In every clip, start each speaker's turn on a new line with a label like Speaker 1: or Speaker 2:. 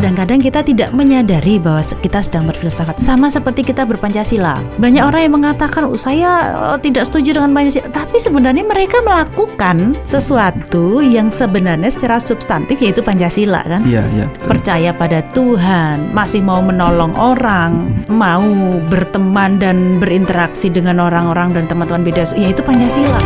Speaker 1: kadang-kadang kita tidak menyadari bahwa kita sedang berfilsafat. Sama seperti kita berpancasila. Banyak orang yang mengatakan saya tidak setuju dengan Pancasila, tapi sebenarnya mereka melakukan sesuatu yang sebenarnya secara substantif, yaitu Pancasila kan.
Speaker 2: Iya.
Speaker 1: Percaya pada Tuhan, masih mau menolong orang, mau berteman dan berinteraksi dengan orang-orang dan teman-teman beda, yaitu Pancasila.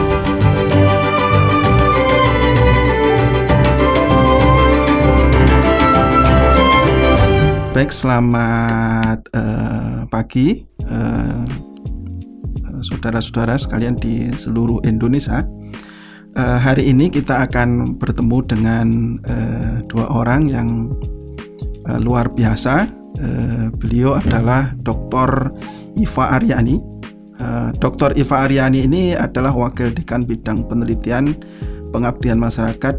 Speaker 2: Baik, selamat pagi saudara-saudara sekalian di seluruh Indonesia. Hari ini kita akan bertemu dengan dua orang yang luar biasa. Beliau adalah Dr. Iva Aryani. Dr. Iva Aryani ini adalah Wakil Dekan Bidang Penelitian, Pengabdian Masyarakat,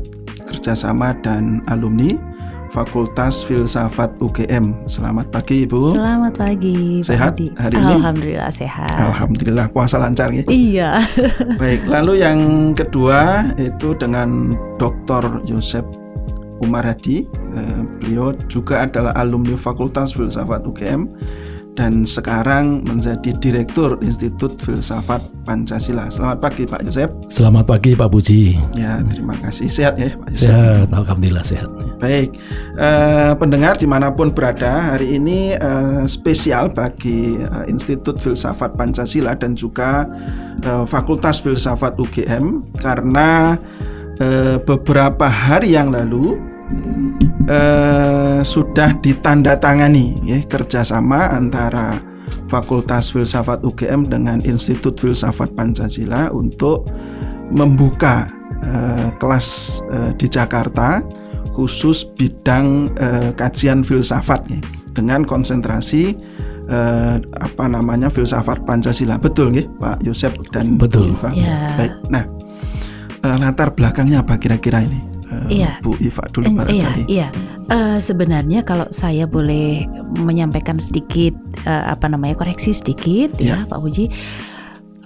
Speaker 2: Kerjasama dan Alumni Fakultas Filsafat UGM. Selamat pagi Ibu.
Speaker 1: Selamat pagi.
Speaker 2: Sehat hari ini?
Speaker 1: Alhamdulillah sehat.
Speaker 2: Alhamdulillah, puasa lancar ya?
Speaker 1: Iya.
Speaker 2: Baik, lalu yang kedua itu dengan Dr. Yosef Umar Hadi. Beliau juga adalah alumni Fakultas Filsafat UGM dan sekarang menjadi Direktur Institut Filsafat Pancasila. Selamat pagi Pak Yosef.
Speaker 3: Selamat pagi Pak Puji.
Speaker 2: Ya, terima kasih. Sehat ya Pak Yosef?
Speaker 3: Sehat, alhamdulillah sehat.
Speaker 2: Baik, pendengar dimanapun berada, hari ini spesial bagi Institut Filsafat Pancasila dan juga Fakultas Filsafat UGM karena beberapa hari yang lalu sudah ditandatangani ya, kerjasama antara Fakultas Filsafat UGM dengan Institut Filsafat Pancasila untuk membuka kelas di Jakarta khusus bidang kajian filsafat ya, dengan konsentrasi filsafat Pancasila. Betul nggih Pak Yosef dan
Speaker 3: Betul.
Speaker 2: Bu Iva?
Speaker 1: Ya.
Speaker 2: Baik. Nah, latar belakangnya apa kira-kira ini? Bu Iva dulu barangkali.
Speaker 1: Iya. Sebenarnya kalau saya boleh menyampaikan sedikit koreksi sedikit ya Pak Puji.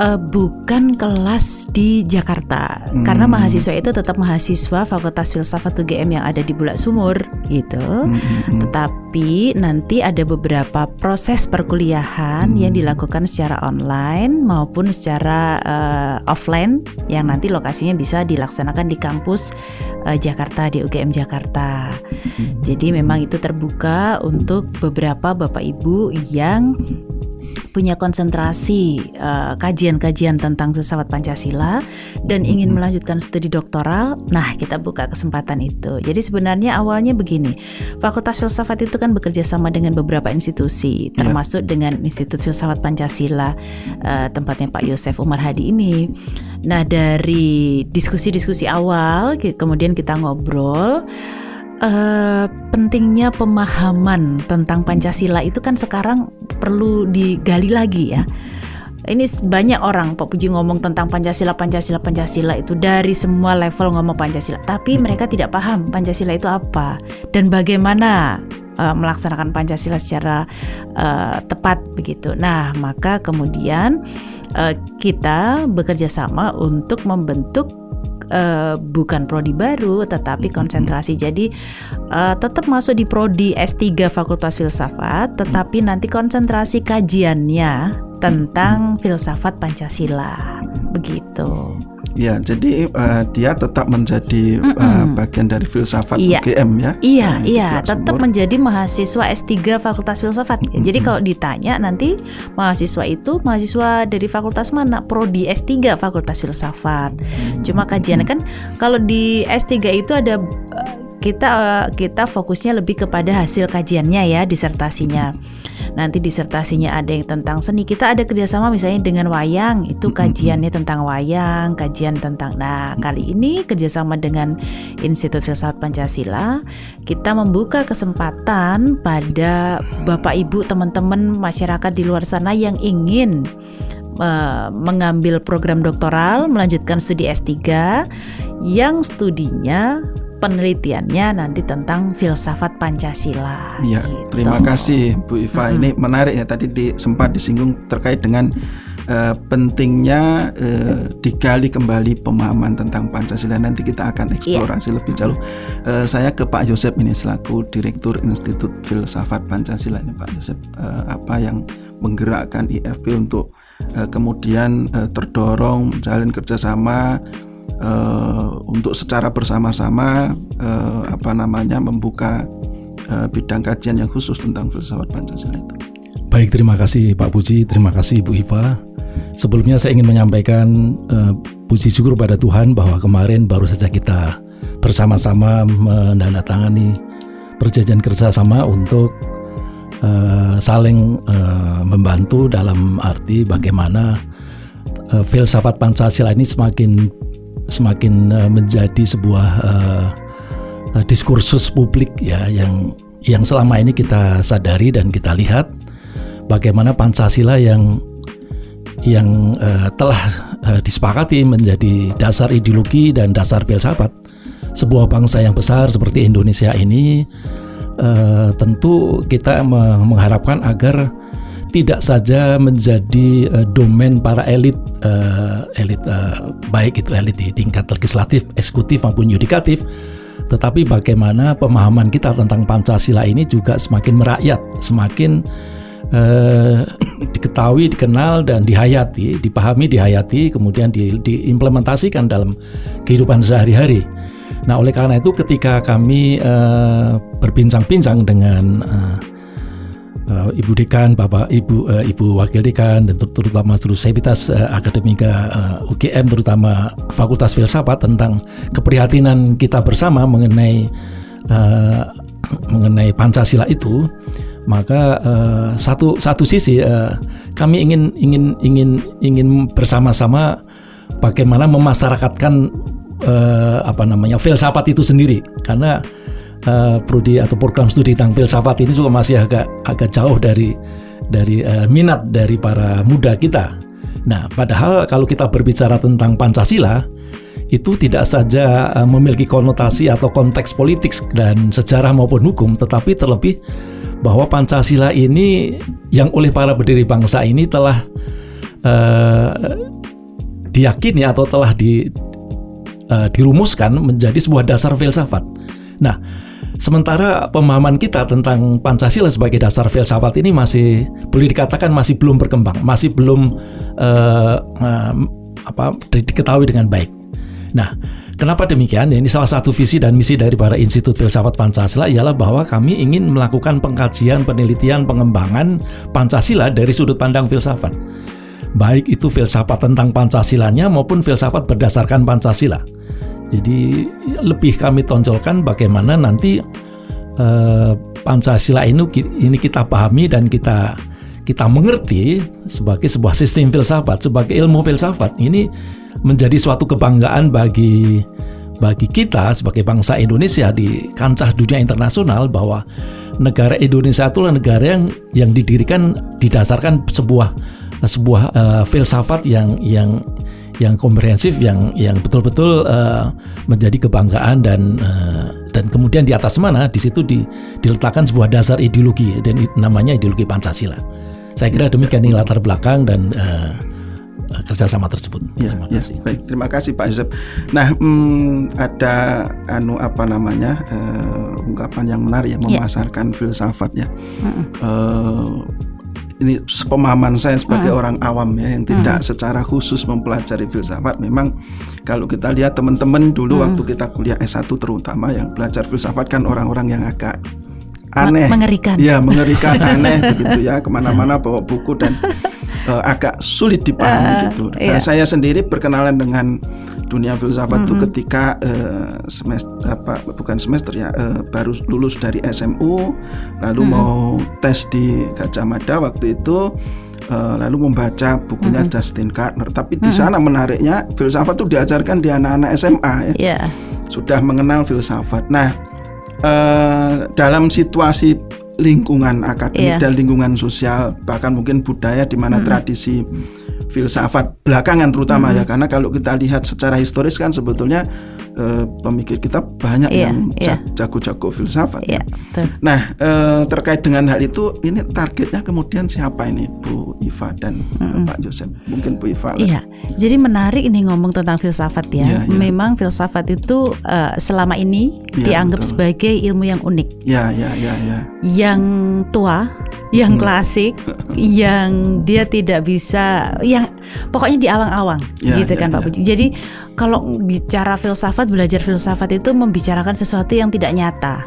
Speaker 1: Bukan kelas di Jakarta, karena mahasiswa itu tetap mahasiswa Fakultas Filsafat UGM yang ada di Bulak Sumur gitu. Tetapi nanti ada beberapa proses perkuliahan yang dilakukan secara online maupun secara offline yang nanti lokasinya bisa dilaksanakan di kampus Jakarta, di UGM Jakarta. Jadi memang itu terbuka untuk beberapa Bapak Ibu yang punya konsentrasi kajian-kajian tentang filsafat Pancasila dan ingin melanjutkan studi doktoral. Nah, kita buka kesempatan itu. Jadi sebenarnya awalnya begini, Fakultas Filsafat itu kan bekerja sama dengan beberapa institusi, termasuk dengan Institut Filsafat Pancasila, tempatnya Pak Yosef Umar Hadi ini. Nah, dari diskusi-diskusi awal, kemudian kita ngobrol. Pentingnya pemahaman tentang Pancasila itu kan sekarang perlu digali lagi ya. Ini banyak orang Pak Puji ngomong tentang Pancasila itu dari semua level ngomong Pancasila, tapi mereka tidak paham Pancasila itu apa dan bagaimana melaksanakan Pancasila secara tepat begitu. Nah, maka kemudian kita bekerja sama untuk membentuk bukan prodi baru tetapi konsentrasi. Jadi tetap masuk di prodi S3 Fakultas Filsafat, tetapi nanti konsentrasi kajiannya tentang filsafat Pancasila begitu.
Speaker 2: Ya, jadi dia tetap menjadi bagian dari filsafat UGM ya.
Speaker 1: Iya, tetap menjadi mahasiswa S3 Fakultas Filsafat. Jadi kalau ditanya nanti mahasiswa itu mahasiswa dari fakultas mana? Prodi S3 Fakultas Filsafat. Cuma kajiannya kan kalau di S3 itu ada kita fokusnya lebih kepada hasil kajiannya ya, disertasinya. Nanti disertasinya ada yang tentang seni. Kita ada kerjasama misalnya dengan wayang, itu kajiannya tentang wayang, kajian tentang. Nah, kali ini kerjasama dengan Institut Filsafat Pancasila, kita membuka kesempatan pada Bapak Ibu, teman-teman masyarakat di luar sana yang ingin mengambil program doktoral, melanjutkan studi S3 yang studinya penelitiannya nanti tentang filsafat Pancasila.
Speaker 2: Ya,
Speaker 1: gitu.
Speaker 2: Terima kasih Bu Iva. Ini menarik ya, tadi sempat disinggung terkait dengan pentingnya digali kembali pemahaman tentang Pancasila. Nanti kita akan eksplorasi lebih jauh. Saya ke Pak Yosep ini selaku Direktur Institut Filsafat Pancasila ini, Pak Yosep, apa yang menggerakkan IFP untuk kemudian terdorong menjalin kerjasama untuk secara bersama-sama membuka bidang kajian yang khusus tentang filsafat Pancasila itu.
Speaker 3: Baik, terima kasih Pak Puji, terima kasih Bu Iva. Sebelumnya saya ingin menyampaikan puji syukur pada Tuhan bahwa kemarin baru saja kita bersama-sama menandatangani perjanjian kerjasama untuk saling membantu dalam arti bagaimana filsafat Pancasila ini semakin menjadi sebuah diskursus publik ya yang selama ini kita sadari dan kita lihat bagaimana Pancasila yang telah disepakati menjadi dasar ideologi dan dasar filsafat sebuah bangsa yang besar seperti Indonesia ini. Tentu kita mengharapkan agar tidak saja menjadi domain para elit baik itu elit di tingkat legislatif, eksekutif maupun yudikatif, tetapi bagaimana pemahaman kita tentang Pancasila ini juga semakin merakyat, semakin diketahui, dikenal dan dihayati, dipahami, dihayati, kemudian diimplementasikan dalam kehidupan sehari-hari. Nah, oleh karena itu ketika kami berbincang-bincang dengan Ibu Dekan, Bapak Ibu Wakil Dekan, dan terutama seluruh Sivitas Akademika UGM, terutama Fakultas Filsafat, tentang keprihatinan kita bersama mengenai Pancasila itu, maka satu sisi kami ingin bersama-sama bagaimana memasyarakatkan filsafat itu sendiri, karena prodi atau program studi tentang filsafat ini juga masih agak jauh dari minat dari para muda kita. Nah, padahal kalau kita berbicara tentang Pancasila itu tidak saja memiliki konotasi atau konteks politik dan sejarah maupun hukum, tetapi terlebih bahwa Pancasila ini yang oleh para pendiri bangsa ini telah diyakini atau telah dirumuskan menjadi sebuah dasar filsafat. Nah, sementara pemahaman kita tentang Pancasila sebagai dasar filsafat ini masih boleh dikatakan masih belum berkembang, masih belum diketahui dengan baik. Nah, kenapa demikian? Ini salah satu visi dan misi dari para Institut Filsafat Pancasila ialah bahwa kami ingin melakukan pengkajian, penelitian, pengembangan Pancasila dari sudut pandang filsafat. Baik itu filsafat tentang Pancasilanya maupun filsafat berdasarkan Pancasila. Jadi lebih kami tonjolkan bagaimana nanti Pancasila ini kita pahami dan kita mengerti sebagai sebuah sistem filsafat, sebagai ilmu filsafat. Ini menjadi suatu kebanggaan bagi kita sebagai bangsa Indonesia di kancah dunia internasional, bahwa negara Indonesia itulah negara yang didirikan didasarkan sebuah filsafat yang komprehensif, yang betul-betul menjadi kebanggaan dan kemudian di atas mana di situ diletakkan sebuah dasar ideologi dan namanya ideologi Pancasila. Saya kira demikian ini latar belakang dan kerjasama tersebut. Terima kasih.
Speaker 2: Baik, terima kasih Pak Yosep. Nah, ada ungkapan yang menarik ya, memasarkan filsafat ya. Ini pemahaman saya sebagai orang awam ya, yang tidak secara khusus mempelajari filsafat. Memang kalau kita lihat teman-teman dulu waktu kita kuliah S1 terutama, yang belajar filsafat kan orang-orang yang agak aneh,
Speaker 1: mengerikan.
Speaker 2: Ya, mengerikan, aneh begitu ya, kemana-mana bawa buku dan agak sulit dipahami gitu. Nah, saya sendiri berkenalan dengan dunia filsafat itu ketika baru lulus dari SMU, lalu mau tes di Gajah Mada waktu itu, lalu membaca bukunya Justin Gardner. Tapi di sana menariknya filsafat itu diajarkan di anak-anak SMA ya. Sudah mengenal filsafat. Nah, dalam situasi lingkungan akademik dan lingkungan sosial, bahkan mungkin budaya di mana tradisi filsafat belakangan terutama ya, karena kalau kita lihat secara historis kan sebetulnya pemikir kita banyak yang jago-jago filsafat.
Speaker 1: Iya, betul.
Speaker 2: Nah, terkait dengan hal itu, ini targetnya kemudian siapa ini, Bu Iva dan Pak Joseph? Mungkin Bu Iva.
Speaker 1: Iya, jadi menarik ini ngomong tentang filsafat ya. Memang filsafat itu selama ini dianggap sebagai ilmu yang unik. Yang tua, yang klasik, yang dia tidak bisa, yang pokoknya di awang-awang, gitu kan Pak Puji. Jadi kalau bicara filsafat, belajar filsafat itu membicarakan sesuatu yang tidak nyata.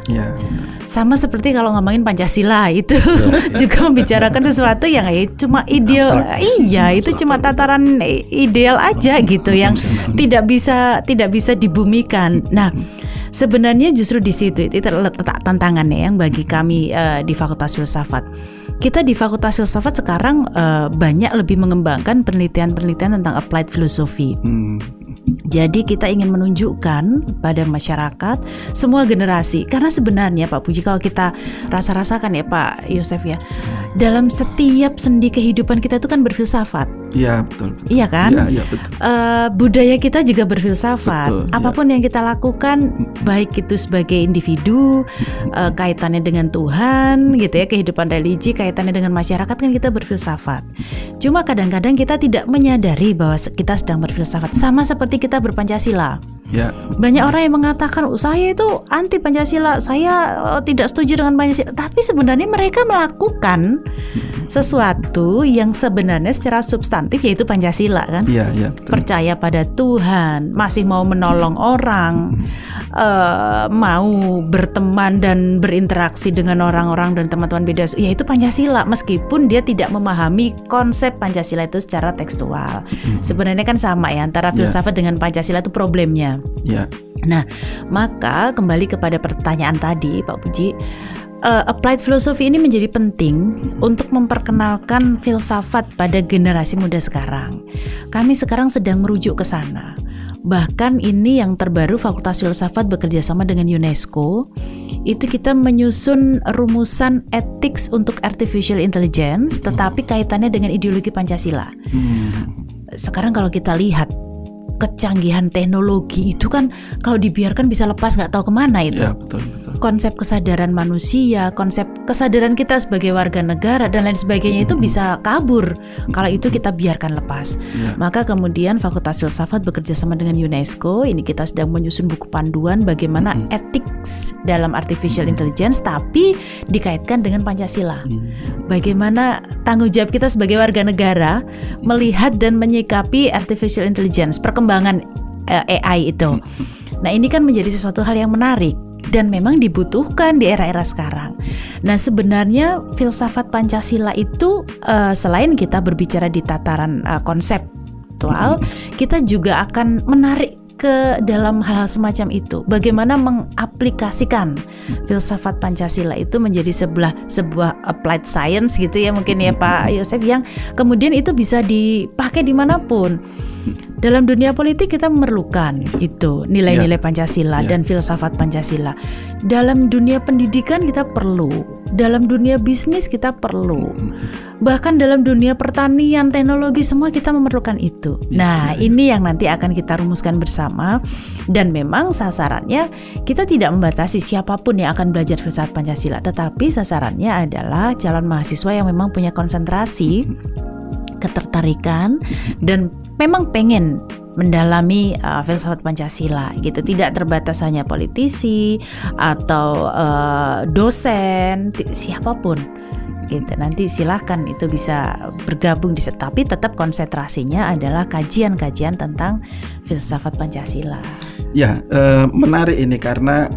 Speaker 1: Sama seperti kalau ngomongin Pancasila itu juga membicarakan sesuatu yang cuma ideal. Iya, itu cuma tataran ideal aja gitu, yang tidak bisa dibumikan. Nah, sebenarnya justru di situ itu terletak tantangannya yang bagi kami di Fakultas Filsafat. Kita di Fakultas Filsafat sekarang banyak lebih mengembangkan penelitian-penelitian tentang applied philosophy. Jadi kita ingin menunjukkan pada masyarakat semua generasi, karena sebenarnya Pak Puji, kalau kita rasa-rasakan ya Pak Yosef ya, dalam setiap sendi kehidupan kita itu kan berfilsafat.
Speaker 2: Iya, betul.
Speaker 1: Iya kan?
Speaker 2: Iya, betul.
Speaker 1: Budaya kita juga berfilsafat.
Speaker 2: Betul,
Speaker 1: apapun yang kita lakukan, baik itu sebagai individu, kaitannya dengan Tuhan gitu ya, kehidupan religi, kaitannya dengan masyarakat, kan kita berfilsafat. Cuma kadang-kadang kita tidak menyadari bahwa kita sedang berfilsafat, sama seperti kita berpancasila. Banyak orang yang mengatakan saya itu anti Pancasila, saya tidak setuju dengan Pancasila, tapi sebenarnya mereka melakukan sesuatu yang sebenarnya secara substantif, yaitu Pancasila kan.
Speaker 2: Betul.
Speaker 1: Percaya pada Tuhan, masih mau menolong orang, mau berteman dan berinteraksi dengan orang-orang dan teman-teman beda, yaitu Pancasila, meskipun dia tidak memahami konsep Pancasila itu secara tekstual. Sebenarnya kan sama ya antara filsafat dengan Pancasila itu problemnya. Nah, maka kembali kepada pertanyaan tadi Pak Puji, applied philosophy ini menjadi penting untuk memperkenalkan filsafat pada generasi muda sekarang. Kami sekarang sedang merujuk ke sana. Bahkan ini yang terbaru, Fakultas Filsafat bekerja sama dengan UNESCO, itu kita menyusun rumusan ethics untuk artificial intelligence, tetapi kaitannya dengan ideologi Pancasila. Sekarang kalau kita lihat kecanggihan teknologi itu kan kalau dibiarkan bisa lepas nggak tahu kemana itu.
Speaker 2: Betul.
Speaker 1: Konsep kesadaran manusia, konsep kesadaran kita sebagai warga negara dan lain sebagainya itu bisa kabur kalau itu kita biarkan lepas. Maka kemudian Fakultas Filsafat bekerja sama dengan UNESCO, ini kita sedang menyusun buku panduan bagaimana ethics dalam artificial intelligence tapi dikaitkan dengan Pancasila. Bagaimana tanggung jawab kita sebagai warga negara melihat dan menyikapi artificial intelligence, perkembangan AI itu. Nah, ini kan menjadi sesuatu hal yang menarik dan memang dibutuhkan di era-era sekarang. Nah, sebenarnya filsafat Pancasila itu selain kita berbicara di tataran konseptual, kita juga akan menarik ke dalam hal-hal semacam itu. Bagaimana mengaplikasikan filsafat Pancasila itu menjadi sebuah applied science gitu ya mungkin ya Pak Yosef, yang kemudian itu bisa dipakai dimanapun. Dalam dunia politik kita memerlukan itu nilai-nilai Pancasila dan filsafat Pancasila. Dalam dunia pendidikan kita perlu, dalam dunia bisnis kita perlu, bahkan dalam dunia pertanian, teknologi, semua kita memerlukan itu. Nah, ini yang nanti akan kita rumuskan bersama, dan memang sasarannya kita tidak membatasi siapapun yang akan belajar filsafat Pancasila, tetapi sasarannya adalah calon mahasiswa yang memang punya konsentrasi, ketertarikan, dan memang pengen mendalami filsafat Pancasila gitu, tidak terbatas hanya politisi atau dosen, siapapun gitu. Nanti silahkan itu bisa bergabung di, tapi tetap konsentrasinya adalah kajian-kajian tentang filsafat Pancasila.
Speaker 2: Menarik ini karena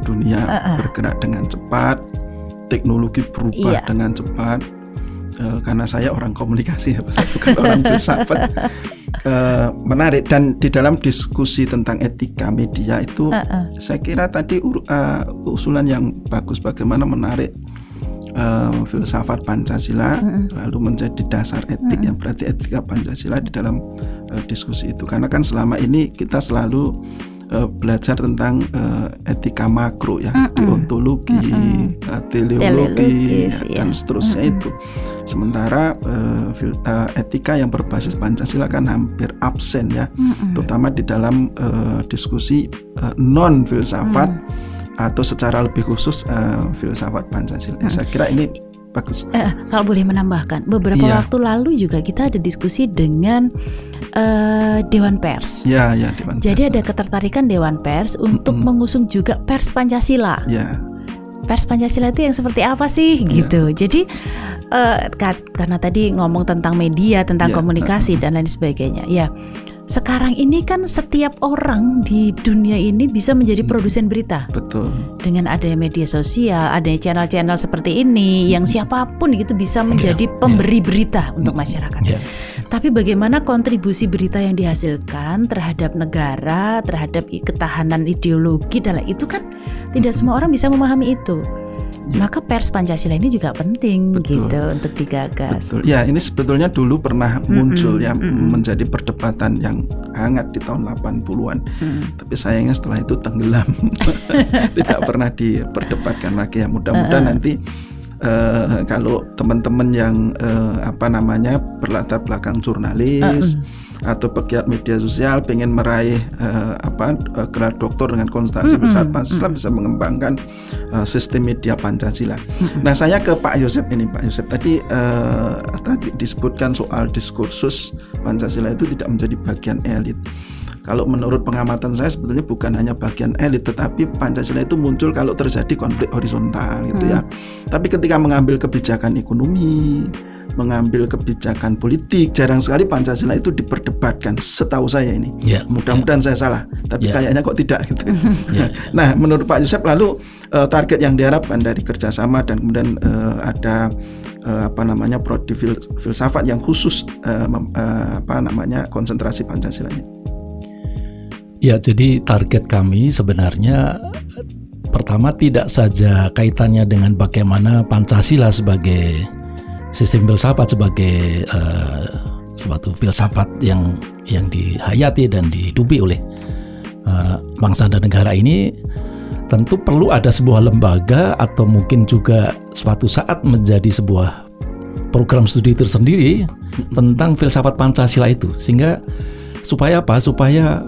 Speaker 2: dunia bergerak dengan cepat, teknologi berubah dengan cepat. Karena saya orang komunikasi, saya bukan orang filsafat. Menarik, dan di dalam diskusi tentang etika media itu saya kira tadi usulan yang bagus, bagaimana menarik filsafat Pancasila lalu menjadi dasar etik yang berarti etika Pancasila di dalam diskusi itu. Karena kan selama ini kita selalu belajar tentang etika makro ya, deontologi, teleologi dan seterusnya itu. Sementara etika yang berbasis Pancasila kan hampir absen ya, terutama di dalam diskusi non filsafat atau secara lebih khusus filsafat Pancasila. Saya kira ini bagus.
Speaker 1: Kalau boleh menambahkan, beberapa waktu lalu juga kita ada diskusi dengan Dewan Pers.
Speaker 2: Dewan Pers.
Speaker 1: Jadi ada ketertarikan Dewan Pers untuk mengusung juga Pers Pancasila. Pers Pancasila itu yang seperti apa sih gitu. Jadi karena tadi ngomong tentang media, tentang komunikasi dan lain sebagainya. Ya, sekarang ini kan setiap orang di dunia ini bisa menjadi produsen berita.
Speaker 2: Betul. Dengan
Speaker 1: adanya media sosial, adanya channel-channel seperti ini, yang siapapun gitu bisa menjadi pemberi berita untuk masyarakat. Tapi bagaimana kontribusi berita yang dihasilkan terhadap negara, terhadap ketahanan ideologi, dan itu kan tidak semua orang bisa memahami itu. Maka Pers Pancasila ini juga penting gitu untuk digagas.
Speaker 2: Betul. Ya, ini sebetulnya dulu pernah muncul ya, menjadi perdebatan yang hangat di tahun 80-an. Tapi sayangnya setelah itu tenggelam. Tidak pernah diperdebatkan lagi ya. Mudah-mudahan nanti kalau teman-teman yang berlatar belakang jurnalis atau pegiat media sosial pengen meraih gelar doktor dengan konsentrasi filsafat Pancasila, bisa mengembangkan sistem media Pancasila. Nah, saya ke Pak Yosep ini. Pak Yosep tadi disebutkan soal diskursus Pancasila itu tidak menjadi bagian elit. Kalau menurut pengamatan saya sebetulnya bukan hanya bagian elit, tetapi Pancasila itu muncul kalau terjadi konflik horizontal gitu ya. Tapi ketika mengambil kebijakan ekonomi, mengambil kebijakan politik, jarang sekali Pancasila itu diperdebatkan, setahu saya ini. Mudah-mudahan saya salah, tapi kayaknya kok tidak gitu. Nah, menurut Pak Yosep, lalu target yang diharapkan dari kerjasama dan kemudian ada prodi filsafat yang khusus konsentrasi Pancasila ini.
Speaker 3: Ya, jadi target kami sebenarnya pertama tidak saja kaitannya dengan bagaimana Pancasila sebagai sistem filsafat, sebagai suatu filsafat yang dihayati dan dihidupi oleh bangsa dan negara ini. Tentu perlu ada sebuah lembaga atau mungkin juga suatu saat menjadi sebuah program studi tersendiri tentang filsafat Pancasila itu, sehingga supaya apa? Supaya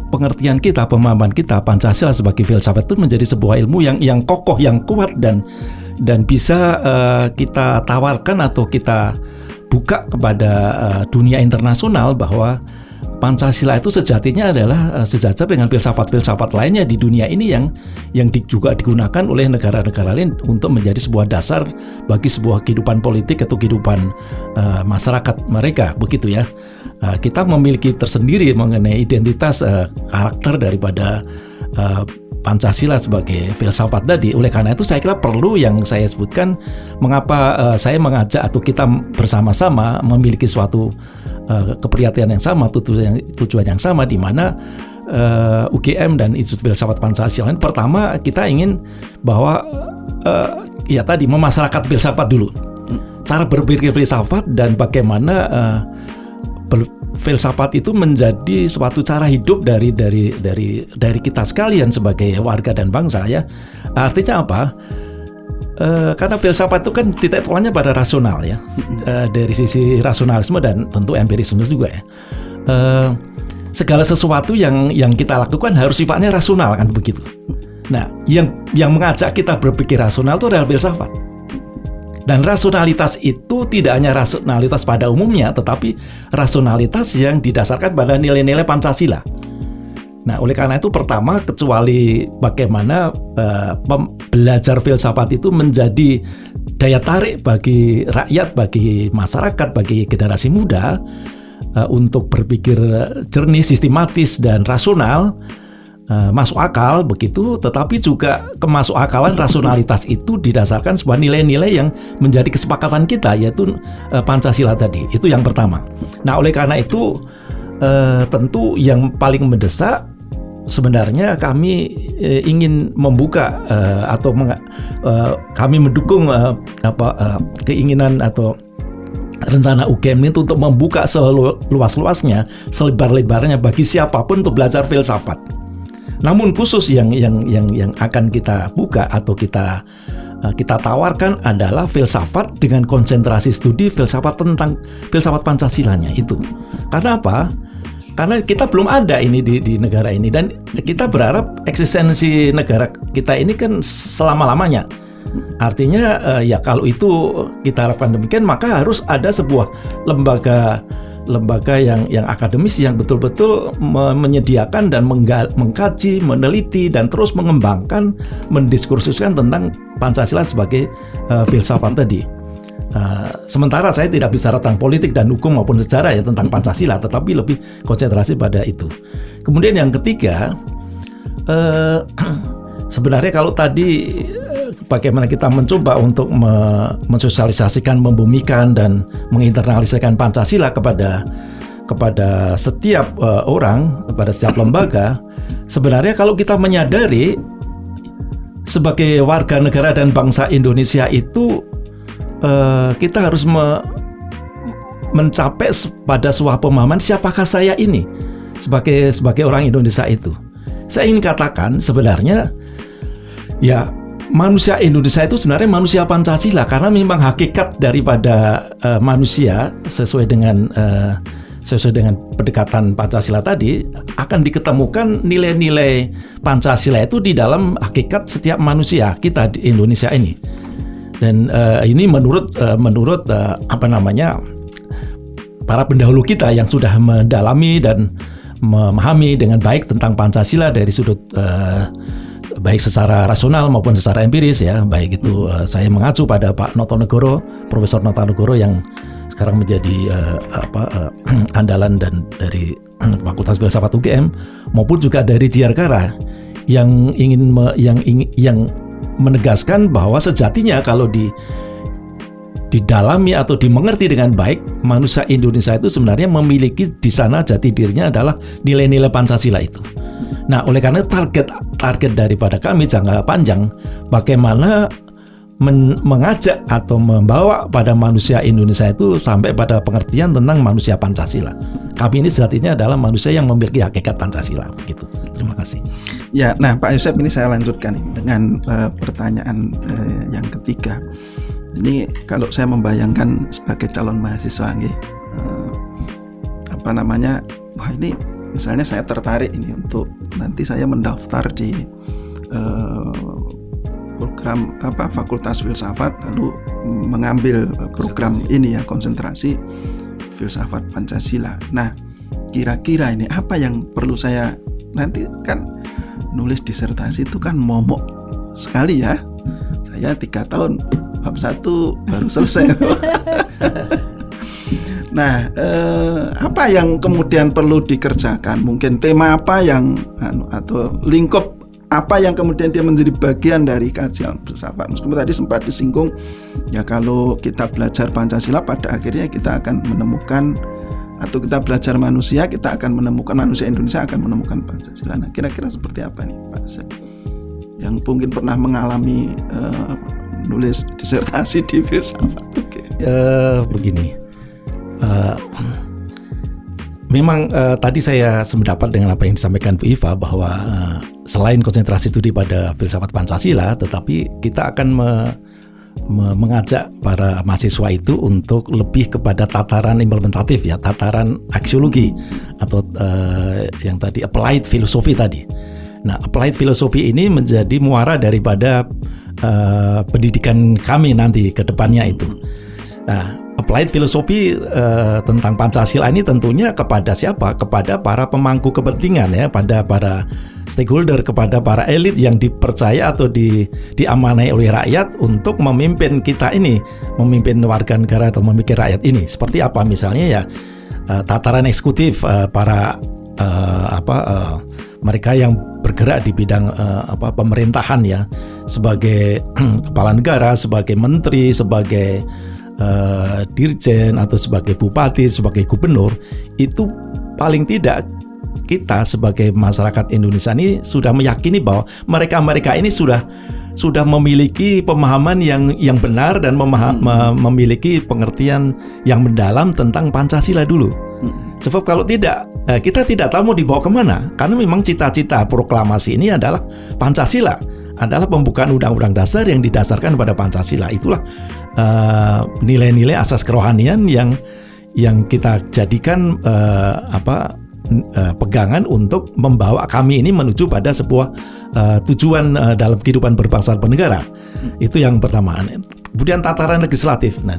Speaker 3: pengertian kita, pemahaman kita Pancasila sebagai filsafat itu menjadi sebuah ilmu yang kokoh, yang kuat dan bisa kita tawarkan atau kita buka kepada dunia internasional bahwa Pancasila itu sejatinya adalah sejajar dengan filsafat-filsafat lainnya di dunia ini yang juga digunakan oleh negara-negara lain untuk menjadi sebuah dasar bagi sebuah kehidupan politik atau kehidupan masyarakat mereka, begitu ya. Kita memiliki tersendiri mengenai identitas karakter daripada Pancasila sebagai filsafat tadi. Oleh karena itu saya kira perlu yang saya sebutkan mengapa saya mengajak atau kita bersama-sama memiliki suatu keprihatinan yang sama, tujuan yang sama, di mana UGM dan Institut Filsafat Pancasila. Pertama, kita ingin bahwa memasyarakat filsafat dulu, cara berpikir filsafat dan bagaimana filsafat itu menjadi suatu cara hidup dari kita sekalian sebagai warga dan bangsa ya. Artinya apa? Karena filsafat itu kan titik tolaknya pada rasional ya, dari sisi rasionalisme dan tentu empirisme juga ya. Segala sesuatu yang kita lakukan harus sifatnya rasional, kan begitu. Nah, yang mengajak kita berpikir rasional itu adalah filsafat. Dan rasionalitas itu tidak hanya rasionalitas pada umumnya, tetapi rasionalitas yang didasarkan pada nilai-nilai Pancasila. Nah, oleh karena itu pertama, kecuali bagaimana belajar filsafat itu menjadi daya tarik bagi rakyat, bagi masyarakat, bagi generasi muda untuk berpikir jernih, sistematis dan rasional, masuk akal begitu, tetapi juga kemasuk akalan rasionalitas itu didasarkan sebuah nilai-nilai yang menjadi kesepakatan kita, yaitu Pancasila tadi. Itu yang pertama. Nah, oleh karena itu tentu yang paling mendesak sebenarnya kami ingin membuka atau kami mendukung keinginan atau rencana UGM itu untuk membuka seluas-luasnya, selebar-lebarnya bagi siapapun untuk belajar filsafat. Namun khusus yang akan kita buka atau kita tawarkan adalah filsafat dengan konsentrasi studi filsafat tentang filsafat Pancasilanya itu. Karena apa? Karena kita belum ada ini di negara ini, dan kita berharap eksistensi negara kita ini kan selama-lamanya. Artinya ya kalau itu kita harapkan demikian, maka harus ada sebuah lembaga yang akademis yang betul-betul menyediakan dan mengkaji, meneliti dan terus mengembangkan, mendiskursuskan tentang Pancasila sebagai filsafat tadi. Sementara saya tidak bicara tentang politik dan hukum maupun sejarah ya tentang Pancasila, tetapi lebih konsentrasi pada itu. Kemudian yang ketiga, sebenarnya kalau tadi bagaimana kita mencoba untuk mensosialisasikan, membumikan dan menginternalisasikan Pancasila kepada setiap orang, kepada setiap lembaga, sebenarnya kalau kita menyadari sebagai warga negara dan bangsa Indonesia itu kita harus mencapai pada sebuah pemahaman siapakah saya ini sebagai orang Indonesia itu. Saya ingin katakan sebenarnya ya manusia Indonesia itu sebenarnya manusia Pancasila, karena memang hakikat daripada manusia sesuai dengan pendekatan Pancasila tadi akan diketemukan nilai-nilai Pancasila itu di dalam hakikat setiap manusia kita di Indonesia ini. Dan ini menurut para pendahulu kita yang sudah mendalami dan memahami dengan baik tentang Pancasila dari sudut baik secara rasional maupun secara empiris ya. Baik itu saya mengacu pada Pak Notonegoro, Profesor Notonegoro yang sekarang menjadi andalan dan dari Fakultas Filsafat UGM, maupun juga dari Diarkara yang menegaskan bahwa sejatinya kalau didalami atau dimengerti dengan baik, manusia Indonesia itu sebenarnya memiliki di sana jati dirinya adalah nilai-nilai Pancasila itu. Nah, oleh karena target daripada kami jangka panjang bagaimana mengajak atau membawa pada manusia Indonesia itu sampai pada pengertian tentang manusia Pancasila. Kami ini sejatinya adalah manusia yang memiliki hakikat Pancasila. Begitu. Terima kasih.
Speaker 2: Ya, nah Pak Yosef, ini saya lanjutkan dengan pertanyaan yang ketiga. Ini kalau saya membayangkan sebagai calon mahasiswa, wah ini misalnya saya tertarik ini untuk nanti saya mendaftar di program Fakultas Filsafat, lalu mengambil program ini ya, konsentrasi filsafat Pancasila. Nah, kira-kira ini apa yang perlu saya, nanti kan nulis disertasi itu kan momok sekali ya. Saya 3 tahun bab 1 baru selesai. Nah, apa yang kemudian perlu dikerjakan? Mungkin tema apa yang atau lingkup apa yang kemudian dia menjadi bagian dari kajian filsafat. Meskipun tadi sempat disinggung ya, kalau kita belajar Pancasila pada akhirnya kita akan menemukan, atau kita belajar manusia, kita akan menemukan manusia Indonesia akan menemukan Pancasila. Nah, kira-kira seperti apa nih Pak Yosef, yang mungkin pernah mengalami nulis disertasi di filsafat?
Speaker 3: Begini, memang tadi saya sependapat dengan apa yang disampaikan Bu Iva, bahwa selain konsentrasi studi pada filsafat Pancasila, tetapi kita akan mengajak para mahasiswa itu untuk lebih kepada tataran implementatif ya, tataran aksiologi atau yang tadi applied philosophy tadi. Nah, applied philosophy ini menjadi muara daripada pendidikan kami nanti ke depannya itu. Nah, applied philosophy tentang Pancasila ini tentunya kepada siapa? Kepada para pemangku kepentingan ya, pada para stakeholder, kepada para elit yang dipercaya atau diamanai oleh rakyat untuk memimpin kita ini, memimpin warga negara atau memimpin rakyat ini. Seperti apa misalnya ya, tataran eksekutif, para mereka yang bergerak di bidang pemerintahan ya, sebagai kepala negara, sebagai menteri, sebagai dirjen atau sebagai bupati, sebagai gubernur, itu paling tidak kita sebagai masyarakat Indonesia ini sudah meyakini bahwa mereka ini sudah memiliki pemahaman yang benar dan memiliki pengertian yang mendalam tentang Pancasila dulu. Sebab kalau tidak, kita tidak tahu mau dibawa kemana, karena memang cita-cita proklamasi ini adalah Pancasila, adalah pembukaan Undang-Undang Dasar yang didasarkan pada Pancasila. Itulah nilai-nilai asas kerohanian yang kita jadikan pegangan untuk membawa kami ini menuju pada sebuah tujuan dalam kehidupan berbangsa dan bernegara. Itu yang pertama. Kemudian tataran legislatif. Nah,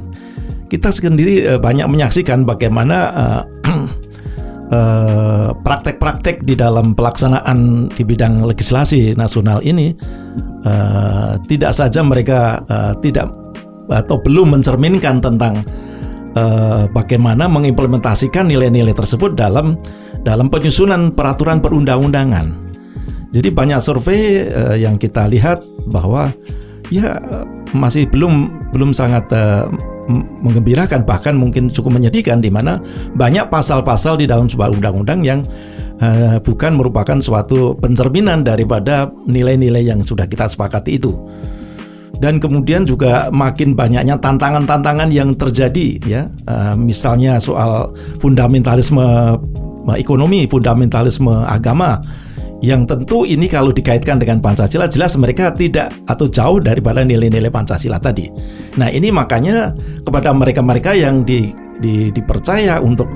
Speaker 3: kita sendiri banyak menyaksikan bagaimana praktek-praktek di dalam pelaksanaan di bidang legislasi nasional ini tidak saja mereka tidak atau belum mencerminkan tentang bagaimana mengimplementasikan nilai-nilai tersebut dalam penyusunan peraturan perundang-undangan. Jadi banyak survei yang kita lihat bahwa ya masih belum sangat menggembirakan, bahkan mungkin cukup menyedihkan, di mana banyak pasal-pasal di dalam sebuah undang-undang yang bukan merupakan suatu pencerminan daripada nilai-nilai yang sudah kita sepakati itu. Dan kemudian juga makin banyaknya tantangan-tantangan yang terjadi, ya, misalnya soal fundamentalisme ekonomi, fundamentalisme agama, yang tentu ini kalau dikaitkan dengan Pancasila jelas mereka tidak atau jauh daripada nilai-nilai Pancasila tadi. Nah, ini makanya kepada mereka-mereka yang dipercaya untuk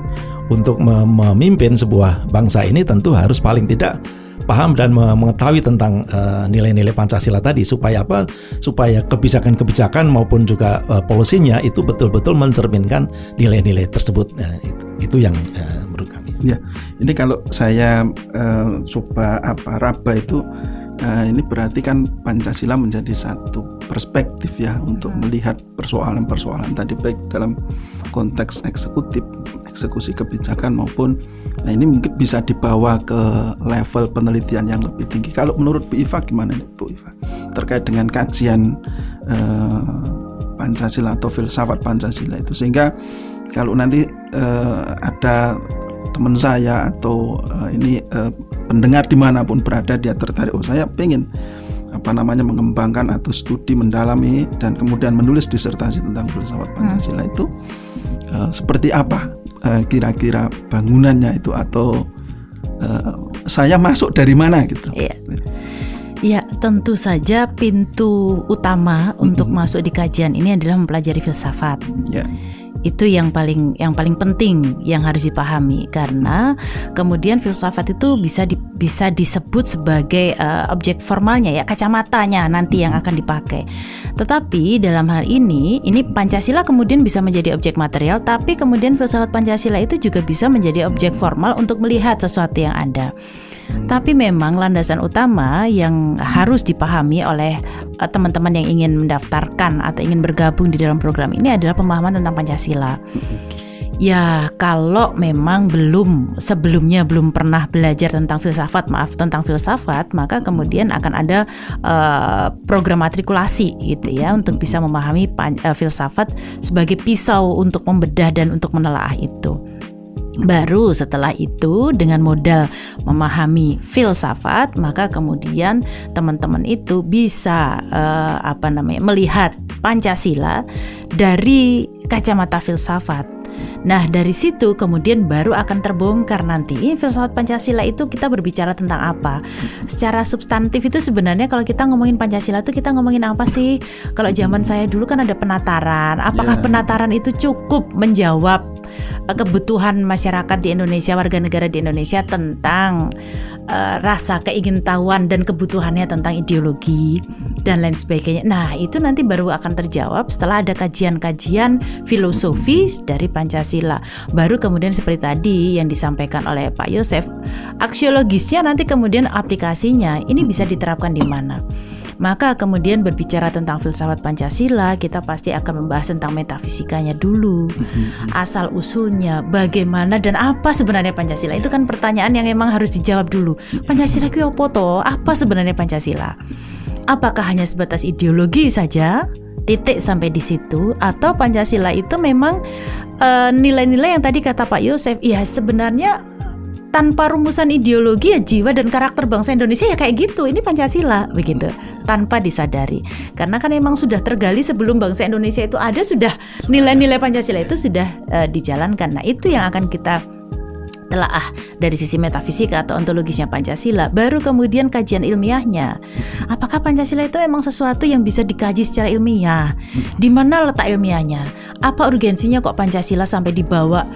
Speaker 3: memimpin sebuah bangsa ini tentu harus paling tidak paham dan mengetahui tentang nilai-nilai Pancasila tadi, supaya apa? Supaya kebijakan-kebijakan maupun juga polisinya itu betul-betul mencerminkan nilai-nilai tersebut. Nah, itu yang menurut kami.
Speaker 2: Ya, ini kalau saya coba raba itu, ini berarti kan Pancasila menjadi satu perspektif ya untuk melihat persoalan-persoalan tadi, baik dalam konteks eksekusi kebijakan maupun, nah ini mungkin bisa dibawa ke level penelitian yang lebih tinggi. Kalau menurut Bu Iva gimana nih Bu Iva terkait dengan kajian Pancasila atau filsafat Pancasila itu, sehingga kalau nanti ada teman saya atau pendengar dimanapun berada, dia tertarik, saya pengen mengembangkan atau studi mendalami dan kemudian menulis disertasi tentang filsafat Pancasila itu, seperti apa kira-kira bangunannya itu, atau saya masuk dari mana gitu.
Speaker 1: Ya, tentu saja pintu utama untuk masuk di kajian ini adalah mempelajari filsafat. Itu yang paling penting yang harus dipahami, karena kemudian filsafat itu bisa disebut sebagai objek formalnya, ya, kacamatanya nanti yang akan dipakai. Tetapi dalam hal ini Pancasila kemudian bisa menjadi objek material, tapi kemudian filsafat Pancasila itu juga bisa menjadi objek formal untuk melihat sesuatu yang ada. Tapi memang landasan utama yang harus dipahami oleh teman-teman yang ingin mendaftarkan atau ingin bergabung di dalam program ini adalah pemahaman tentang Pancasila. Ya, kalau memang sebelumnya belum pernah belajar tentang filsafat, maka kemudian akan ada program matrikulasi gitu ya, untuk bisa memahami filsafat sebagai pisau untuk membedah dan untuk menelaah itu. Baru setelah itu, dengan modal memahami filsafat, maka kemudian teman-teman itu bisa melihat Pancasila dari kacamata filsafat. Nah, dari situ kemudian baru akan terbongkar nanti filsafat Pancasila itu kita berbicara tentang apa. Secara substantif itu sebenarnya kalau kita ngomongin Pancasila itu kita ngomongin apa sih? Kalau zaman saya dulu kan ada penataran. Apakah penataran itu cukup menjawab kebutuhan masyarakat di Indonesia, warga negara di Indonesia tentang rasa keingintahuan dan kebutuhannya tentang ideologi dan lain sebagainya. Nah, itu nanti baru akan terjawab setelah ada kajian-kajian filosofis dari Pancasila. Baru kemudian seperti tadi yang disampaikan oleh Pak Yosef, aksiologisnya nanti kemudian aplikasinya ini bisa diterapkan di mana. Maka kemudian berbicara tentang filsafat Pancasila, kita pasti akan membahas tentang metafisikanya dulu, asal usulnya, bagaimana dan apa sebenarnya Pancasila. Itu kan pertanyaan yang memang harus dijawab dulu. Pancasila itu apa toh? Apa sebenarnya Pancasila? Apakah hanya sebatas ideologi saja? Titik sampai di situ, atau Pancasila itu memang nilai-nilai yang tadi kata Pak Yosef, ya sebenarnya tanpa rumusan ideologi ya jiwa dan karakter bangsa Indonesia ya kayak gitu. Ini Pancasila begitu, tanpa disadari. Karena kan memang sudah tergali sebelum bangsa Indonesia itu ada, sudah nilai-nilai Pancasila itu sudah dijalankan. Nah, itu yang akan kita telaah dari sisi metafisika atau ontologisnya Pancasila, baru kemudian kajian ilmiahnya. Apakah Pancasila itu memang sesuatu yang bisa dikaji secara ilmiah? Di mana letak ilmiahnya? Apa urgensinya kok Pancasila sampai dibawa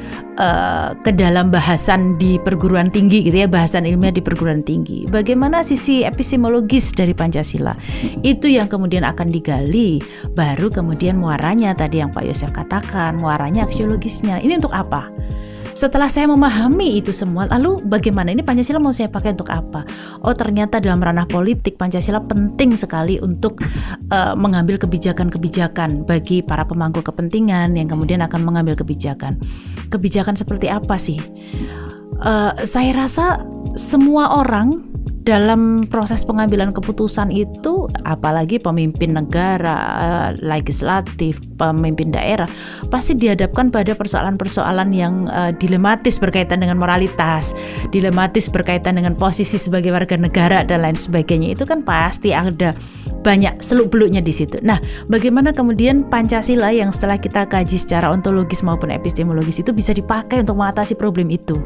Speaker 1: ke dalam bahasan di perguruan tinggi gitu ya, bahasan ilmiah di perguruan tinggi? Bagaimana sisi epistemologis dari Pancasila? Itu yang kemudian akan digali, baru kemudian muaranya tadi yang Pak Yosef katakan, muaranya aksiologisnya. Ini untuk apa? Setelah saya memahami itu semua, lalu bagaimana ini Pancasila mau saya pakai untuk apa? Oh, ternyata dalam ranah politik Pancasila penting sekali untuk mengambil kebijakan-kebijakan bagi para pemangku kepentingan yang kemudian akan mengambil kebijakan. Kebijakan seperti apa sih? Saya rasa semua orang dalam proses pengambilan keputusan itu, apalagi pemimpin negara, legislatif, pemimpin daerah, pasti dihadapkan pada persoalan-persoalan yang dilematis berkaitan dengan moralitas, dilematis berkaitan dengan posisi sebagai warga negara dan lain sebagainya. Itu kan pasti ada banyak seluk-beluknya di situ. Nah, bagaimana kemudian Pancasila yang setelah kita kaji secara ontologis maupun epistemologis itu bisa dipakai untuk mengatasi problem itu?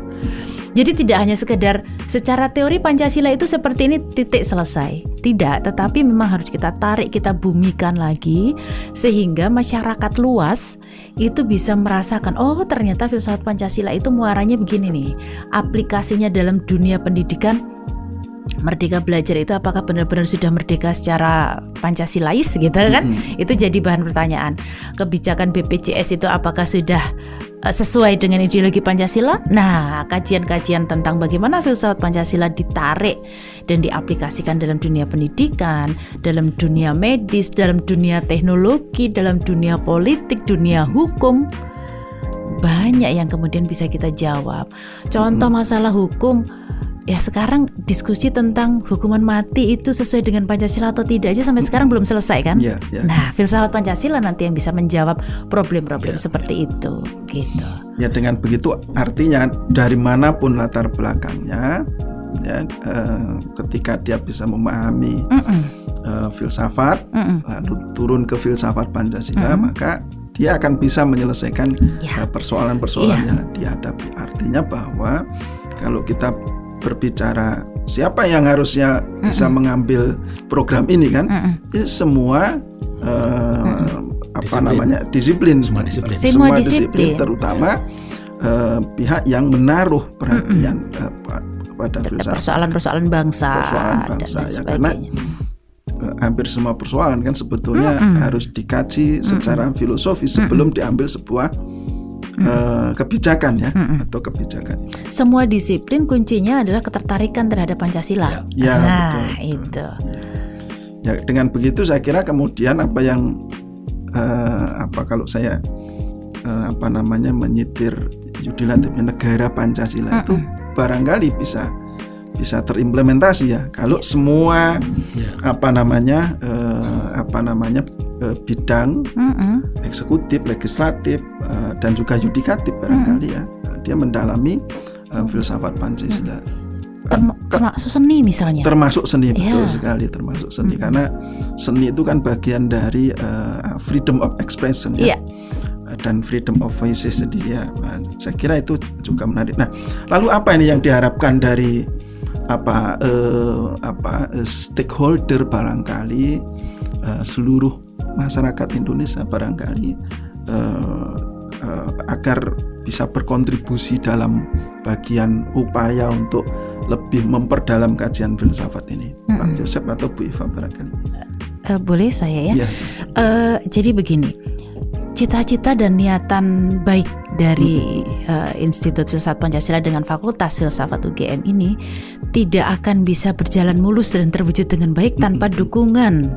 Speaker 1: Jadi tidak hanya sekedar secara teori Pancasila itu seperti ini titik selesai. Tidak, tetapi memang harus kita tarik, kita bumikan lagi sehingga masyarakat luas itu bisa merasakan, oh ternyata filsafat Pancasila itu muaranya begini nih. Aplikasinya dalam dunia pendidikan, Merdeka Belajar itu apakah benar-benar sudah merdeka secara Pancasilais gitu kan? Itu jadi bahan pertanyaan. Kebijakan BPJS itu apakah sudah sesuai dengan ideologi Pancasila? Nah, kajian-kajian tentang bagaimana filsafat Pancasila ditarik dan diaplikasikan dalam dunia pendidikan, dalam dunia medis, dalam dunia teknologi, dalam dunia politik, dunia hukum, banyak yang kemudian bisa kita jawab. Contoh masalah hukum, ya sekarang diskusi tentang hukuman mati itu sesuai dengan Pancasila atau tidak aja sampai sekarang belum selesai kan?
Speaker 2: Yeah.
Speaker 1: Nah, filsafat Pancasila nanti yang bisa menjawab problem-problem seperti itu, gitu.
Speaker 2: Ya, dengan begitu artinya dari manapun latar belakangnya, ya, ketika dia bisa memahami filsafat, lalu turun ke filsafat Pancasila, maka dia akan bisa menyelesaikan persoalan-persoalan yang dihadapi. Artinya bahwa kalau kita berbicara siapa yang harusnya bisa mengambil program ini kan, semua disiplin, semua disiplin, terutama pihak yang menaruh perhatian pada filsafat,
Speaker 1: persoalan-persoalan bangsa dan
Speaker 2: ya,
Speaker 1: sebagainya.
Speaker 2: karena hampir semua persoalan kan sebetulnya harus dikaji secara filosofis sebelum diambil sebuah kebijakan ya, atau kebijakan.
Speaker 1: Semua disiplin kuncinya adalah ketertarikan terhadap Pancasila.
Speaker 2: Ya,
Speaker 1: nah,
Speaker 2: betul.
Speaker 1: itu.
Speaker 2: Ya, dengan begitu saya kira kemudian apa yang kalau saya menyitir Yudilatifnya negara Pancasila itu barangkali bisa terimplementasi ya kalau semua bidang eksekutif, legislatif dan juga yudikatif barangkali ya dia mendalami filsafat Pancasila.
Speaker 1: Termasuk seni misalnya.
Speaker 2: Termasuk seni, betul sekali, termasuk seni karena seni itu kan bagian dari freedom of expression ya. Dan freedom of voices. Jadi ya, saya kira itu juga menarik. Nah, lalu apa ini yang diharapkan dari stakeholder barangkali seluruh masyarakat Indonesia barangkali agar bisa berkontribusi dalam bagian upaya untuk lebih memperdalam kajian filsafat ini, Pak Yosef atau Bu Iva barangkali.
Speaker 1: Boleh saya ya?
Speaker 2: Ya.
Speaker 1: Jadi begini, cita-cita dan niatan baik dari Institut Filsafat Pancasila dengan Fakultas Filsafat UGM ini tidak akan bisa berjalan mulus dan terwujud dengan baik tanpa dukungan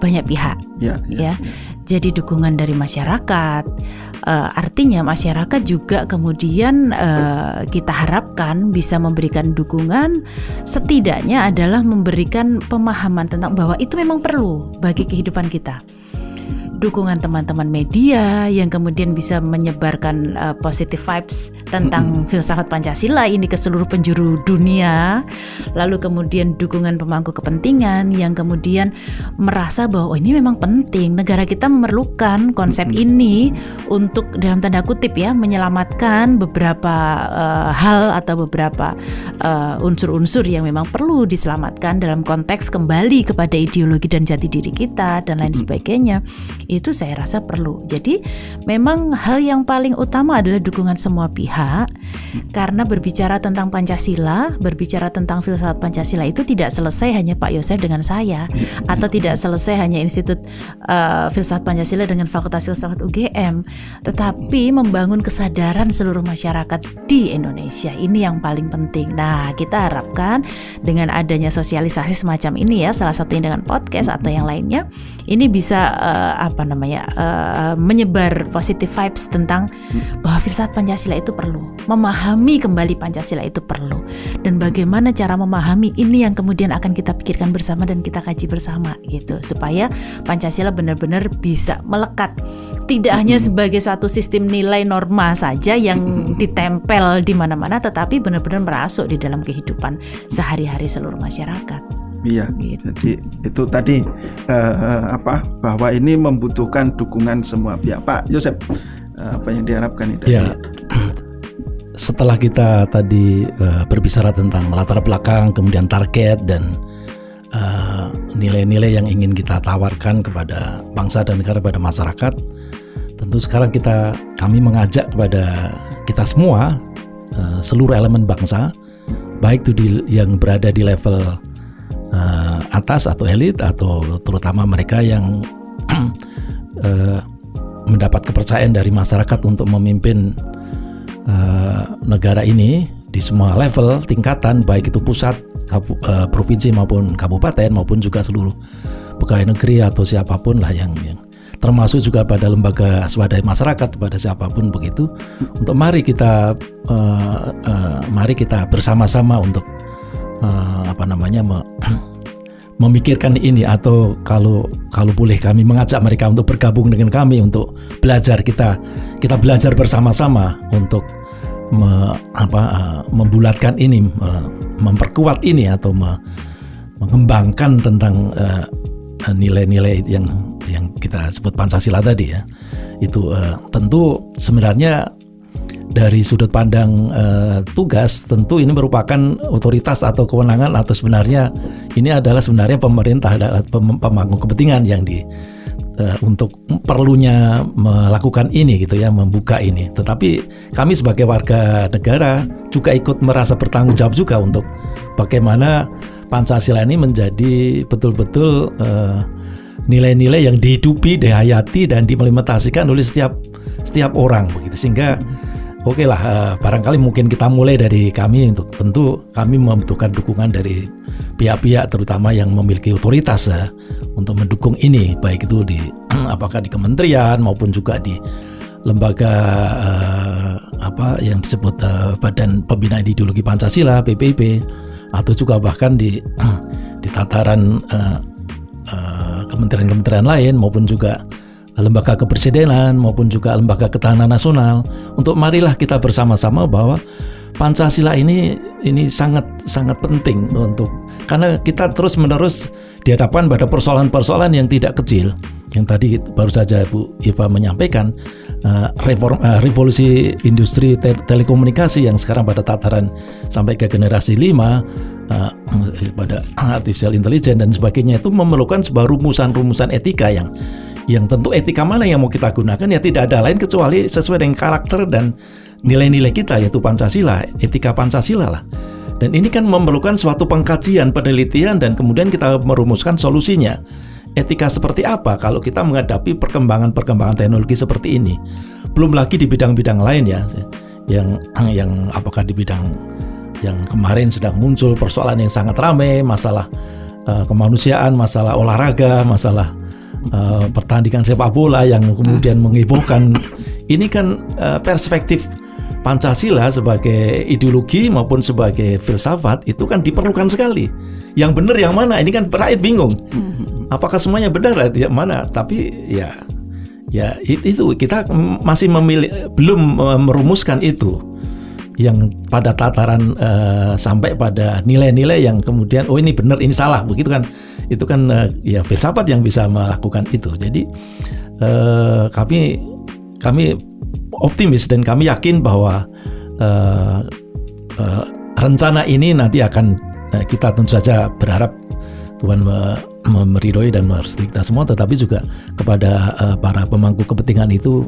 Speaker 1: banyak pihak. Ya. Jadi dukungan dari masyarakat, artinya masyarakat juga kemudian kita harapkan bisa memberikan dukungan, setidaknya adalah memberikan pemahaman tentang bahwa itu memang perlu bagi kehidupan kita. dukungan teman-teman media yang kemudian bisa menyebarkan positive vibes tentang filsafat Pancasila ini ke seluruh penjuru dunia. Lalu kemudian dukungan pemangku kepentingan yang kemudian merasa bahwa ini memang penting, negara kita memerlukan konsep ini untuk dalam tanda kutip ya menyelamatkan beberapa hal atau beberapa unsur-unsur yang memang perlu diselamatkan dalam konteks kembali kepada ideologi dan jati diri kita dan lain sebagainya. Itu saya rasa perlu. Jadi memang hal yang paling utama adalah dukungan semua pihak, karena berbicara tentang Pancasila, berbicara tentang filsafat Pancasila itu tidak selesai hanya Pak Yosef dengan saya, atau tidak selesai hanya Institut Filsafat Pancasila dengan Fakultas Filsafat UGM, tetapi membangun kesadaran seluruh masyarakat di Indonesia. Ini yang paling penting. Nah, kita harapkan dengan adanya sosialisasi semacam ini ya, salah satunya dengan podcast atau yang lainnya, ini bisa menyebar positive vibes tentang bahwa filsafat Pancasila itu perlu, memahami kembali Pancasila itu perlu, dan bagaimana cara memahami ini yang kemudian akan kita pikirkan bersama dan kita kaji bersama gitu, supaya Pancasila benar-benar bisa melekat, tidak hanya sebagai suatu sistem nilai norma saja yang ditempel di mana-mana, tetapi benar-benar merasuk di dalam kehidupan sehari-hari seluruh masyarakat.
Speaker 2: Iya,
Speaker 1: gitu.
Speaker 2: Jadi itu tadi bahwa ini membutuhkan dukungan semua pihak. Pak Yosef, apa yang diharapkan itu?
Speaker 3: Ya, setelah kita tadi berbicara tentang latar belakang, kemudian target dan nilai-nilai yang ingin kita tawarkan kepada bangsa dan negara, pada masyarakat, tentu sekarang kami mengajak kepada kita semua, seluruh elemen bangsa, baik itu yang berada di level atas atau elit, atau terutama mereka yang mendapat kepercayaan dari masyarakat untuk memimpin negara ini di semua level tingkatan, baik itu pusat, provinsi maupun kabupaten, maupun juga seluruh pegawai negeri atau siapapun lah yang termasuk juga pada lembaga swadaya masyarakat, pada siapapun begitu, untuk mari kita bersama-sama untuk memikirkan ini, atau kalau boleh kami mengajak mereka untuk bergabung dengan kami untuk belajar, kita belajar bersama-sama untuk membulatkan ini, memperkuat ini, atau mengembangkan tentang nilai-nilai yang kita sebut Pancasila tadi ya. Itu tentu sebenarnya dari sudut pandang tugas, tentu ini merupakan otoritas atau kewenangan, atau sebenarnya ini adalah pemerintah, adalah pemangku kepentingan yang untuk perlunya melakukan ini gitu ya, membuka ini. Tetapi kami sebagai warga negara juga ikut merasa bertanggung jawab juga untuk bagaimana Pancasila ini menjadi betul-betul nilai-nilai yang dihidupi, dihayati, dan diimplementasikan oleh setiap orang begitu. Sehingga oke lah, barangkali mungkin kita mulai dari kami, untuk tentu kami membutuhkan dukungan dari pihak-pihak terutama yang memiliki otoritas untuk mendukung ini, baik itu apakah di kementerian maupun juga di lembaga yang disebut Badan Pembinaan Ideologi Pancasila (BPIP), atau juga bahkan di tataran kementerian-kementerian lain, maupun juga lembaga kepresidenan, maupun juga lembaga ketahanan nasional, untuk marilah kita bersama-sama bahwa Pancasila ini sangat penting karena kita terus-menerus dihadapkan pada persoalan-persoalan yang tidak kecil. Yang tadi baru saja Bu Eva menyampaikan, revolusi industri telekomunikasi yang sekarang pada tataran sampai ke generasi 5, pada artificial intelligence dan sebagainya, itu memerlukan sebuah rumusan-rumusan etika yang tentu etika mana yang mau kita gunakan ya tidak ada lain kecuali sesuai dengan karakter dan nilai-nilai kita, yaitu Pancasila, etika Pancasila lah. Dan ini kan memerlukan suatu pengkajian, penelitian, dan kemudian kita merumuskan solusinya. Etika seperti apa kalau kita menghadapi perkembangan teknologi seperti ini? Belum lagi di bidang-bidang lain ya, yang apakah di bidang yang kemarin sedang muncul persoalan yang sangat ramai, masalah kemanusiaan, masalah olahraga, masalah pertandingan sepak bola yang kemudian menghebohkan. Ini kan perspektif Pancasila sebagai ideologi maupun sebagai filsafat itu kan diperlukan sekali. Yang benar yang mana? Ini kan rakyat bingung. Apakah semuanya benar? Yang mana? Tapi ya Ya itu kita masih belum merumuskan itu yang pada tataran sampai pada nilai-nilai yang kemudian oh ini benar ini salah begitu kan. Itu kan ya filsafat yang bisa melakukan itu. Jadi kami optimis dan kami yakin bahwa rencana ini nanti akan kita tentu saja berharap Tuhan meridhoi dan merestui kita semua, tetapi juga kepada para pemangku kepentingan itu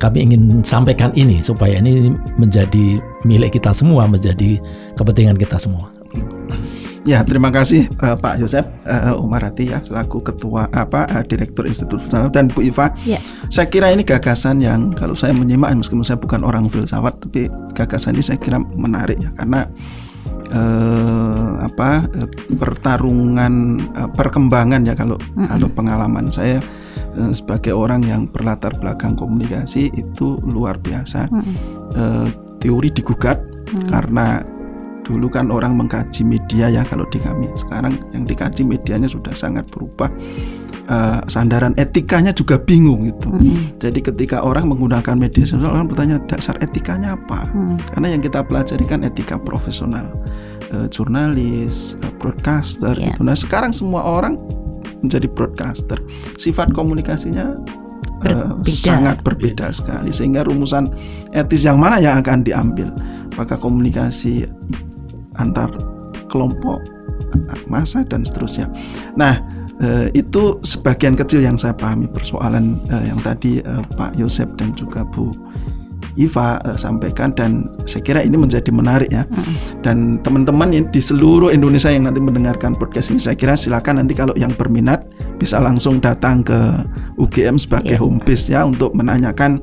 Speaker 3: kami ingin sampaikan ini supaya ini menjadi milik kita semua, menjadi kepentingan kita semua.
Speaker 2: Ya, terima kasih Pak Yosep Umarati ya selaku ketua Direktur Institut Filsafat, dan Bu Iva. Ya. Saya kira ini gagasan yang kalau saya menyimak, meskipun saya bukan orang filsafat, tapi gagasan ini saya kira menarik ya, karena pertarungan perkembangan ya kalau pengalaman saya sebagai orang yang berlatar belakang komunikasi itu luar biasa. Teori digugat karena dulu kan orang mengkaji media ya kalau di kami. Sekarang yang dikaji medianya sudah sangat berubah. Sandaran etikanya juga bingung gitu. Jadi ketika orang menggunakan media sosial, orang bertanya dasar etikanya apa? Karena yang kita pelajari kan etika profesional, jurnalis, broadcaster gitu. Nah sekarang semua orang menjadi broadcaster. Sifat komunikasinya sangat berbeda sekali, sehingga rumusan etis yang mana yang akan diambil? Apakah komunikasi antar kelompok, massa dan seterusnya. Nah itu sebagian kecil yang saya pahami persoalan yang tadi Pak Yosep dan juga Bu Iva sampaikan, dan saya kira ini menjadi menarik ya. Dan teman-teman yang di seluruh Indonesia yang nanti mendengarkan podcast ini, saya kira silakan nanti kalau yang berminat bisa langsung datang ke UGM sebagai home base ya untuk menanyakan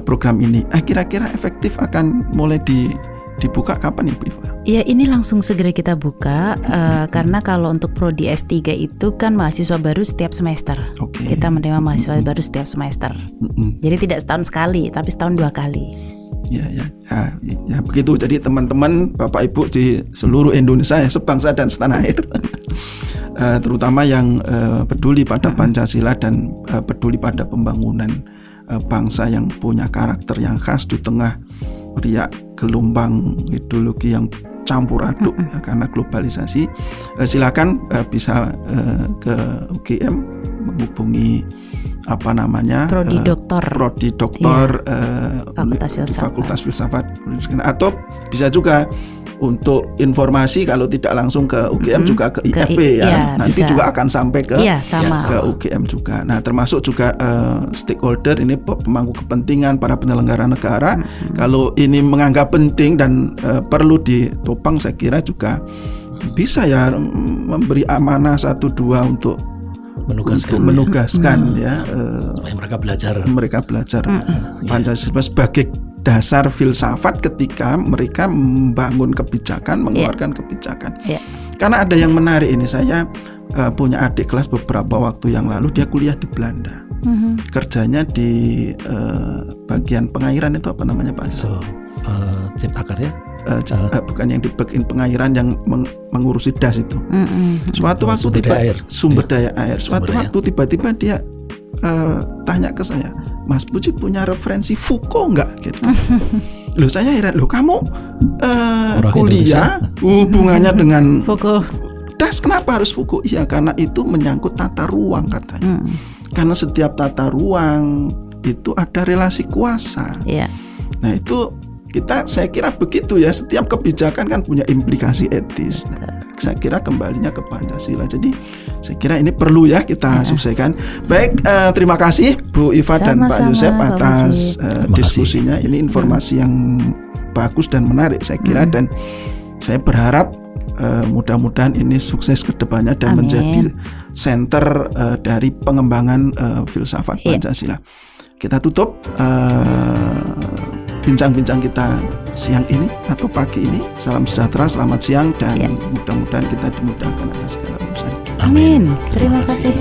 Speaker 2: program ini. Kira-kira efektif akan mulai dibuka kapan nih Bu Iva?
Speaker 1: Ya ini langsung segera kita buka karena kalau untuk prodi S3 itu kan mahasiswa baru setiap semester. Kita menerima mahasiswa baru setiap semester. Jadi tidak setahun sekali tapi setahun 2 kali. Ya begitu. Jadi teman-teman Bapak Ibu di seluruh Indonesia ya, sebangsa dan setanah air terutama yang peduli pada Pancasila dan peduli pada pembangunan bangsa yang punya karakter yang khas di tengah riak gelombang ideologi yang campur aduk ya, karena globalisasi. Silakan bisa ke UGM menghubungi prodi doktor Fakultas Filsafat, atau bisa juga untuk informasi kalau tidak langsung ke UGM juga ke IFP ya. Nanti bisa. Juga akan sampai ke UGM juga. Nah, termasuk juga stakeholder ini pemangku kepentingan, para penyelenggara negara. Kalau ini menganggap penting dan perlu ditopang, saya kira juga bisa ya memberi amanah 1-2 untuk menugaskan ya
Speaker 3: supaya mereka belajar
Speaker 2: Pancasila sebagai dasar filsafat ketika mereka membangun kebijakan, mengeluarkan kebijakan. Karena ada yang menarik ini, saya punya adik kelas beberapa waktu yang lalu, dia kuliah di Belanda. Kerjanya di bagian pengairan, itu apa namanya Pak?
Speaker 3: Ciptaker ya?
Speaker 2: Bukan yang di bagian pengairan, yang mengurusi das itu. Suatu waktu sumber daya air. Suatu waktu tiba-tiba dia tanya ke saya, Mas Puji punya referensi Foucault enggak? Gitu. Loh, saya heran, kamu kuliah hubungannya dengan
Speaker 1: Foucault.
Speaker 2: Das, kenapa harus Foucault? Iya, karena itu menyangkut tata ruang katanya. Karena setiap tata ruang itu ada relasi kuasa. Nah itu saya kira begitu ya, setiap kebijakan kan punya implikasi etis. Nah, saya kira kembalinya ke Pancasila. Jadi saya kira ini perlu ya kita selesaikan. Baik, terima kasih Bu Iva dan Pak Yosep atas diskusinya. Ini informasi yang bagus dan menarik saya kira, dan saya berharap mudah-mudahan ini sukses ke depannya dan menjadi center dari pengembangan filsafat Pancasila. Kita tutup bincang-bincang kita siang ini atau pagi ini. Salam sejahtera, selamat siang, dan mudah-mudahan kita dimudahkan atas segala urusan.
Speaker 1: Amin. Terima kasih.